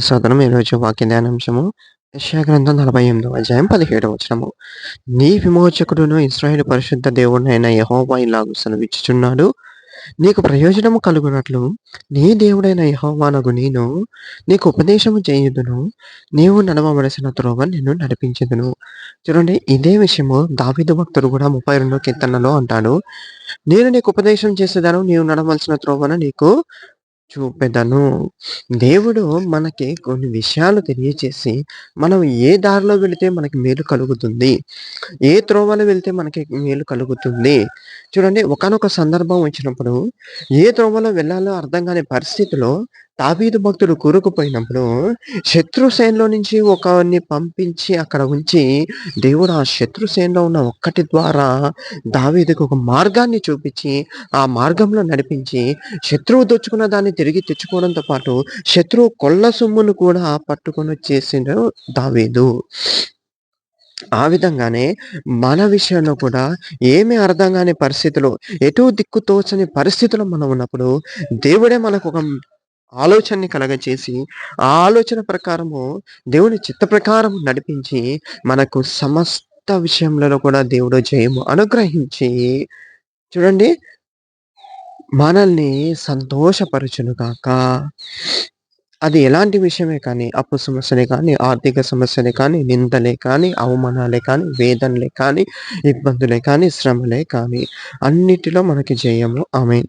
సదనం ఈరోజు వాక్య ధ్యానాంశము యెషయా గ్రంథం 48వ అధ్యాయం 17వ వచనము. నీ విమోచకుడును ఇశ్రాయేలు పరిశుద్ధ దేవుడైన యెహోవా ఇలాగు సెలవిచ్చుచున్నాడు. నీకు ప్రయోజనము కలుగునట్లు నీ దేవుడైన యెహోవానగు నేను నీకు ఉపదేశము చేయుదును. నీవు నడవవలసిన త్రోవ నిన్ను నడిపించెదను. చూడండి, ఇదే విషయము దావీదు భక్తుడు కూడా 32వ కీర్తనలో అంటాడు. నేను నీకు ఉపదేశం చేసేదను, నీవు నడవలసిన త్రోవను నీకు చూపెదను. దేవుడు మనకి కొన్ని విషయాలు తెలియచేసి, మనం ఏ దారిలో వెళితే మనకి మేలు కలుగుతుంది, ఏ త్రోవలో వెళ్తే మనకి మేలు కలుగుతుంది. చూడండి, ఒకానొక సందర్భం వచ్చినప్పుడు ఏ త్రోవలో వెళ్ళాలో అర్థం కాని పరిస్థితిలో దావీదు భక్తుడు కూరుకుపోయినప్పుడు శత్రు సేనలో నుంచి ఒకడిని పంపించి అక్కడ ఉంచి, దేవుడు ఆ శత్రు సేనలో ఉన్న ఒక్కటి ద్వారా దావీదుకు ఒక మార్గాన్ని చూపించి, ఆ మార్గంలో నడిపించి, శత్రువు దోచుకున్న దాన్ని తిరిగి తెచ్చుకోవడంతో పాటు శత్రువు కొల్ల సొమ్మును కూడా పట్టుకొనొచ్చేసిండు దావీదు. ఆ విధంగానే మన విషయంలో కూడా ఏమీ అర్థం కాని పరిస్థితిలో, ఎటూ దిక్కు తోచని పరిస్థితిలో మనం ఉన్నప్పుడు దేవుడే మనకొక ఆలోచనని కలగచేసి, ఆ ఆలోచన ప్రకారము దేవుని చిత్త ప్రకారం నడిపించి, మనకు సమస్త విషయములలో కూడా దేవుడు జయము అనుగ్రహించి, చూడండి, మనల్ని సంతోషపరచును గాక. అది ఎలాంటి విషయమే కానీ, అప్పు సమస్యలే కానీ, ఆర్థిక సమస్యలే కానీ, నిందలే కానీ, అవమానాలే కానీ, వేదనలే కానీ, ఇబ్బందులే కానీ, శ్రమలే కానీ, అన్నిటిలో మనకి జయము. ఆమేన్.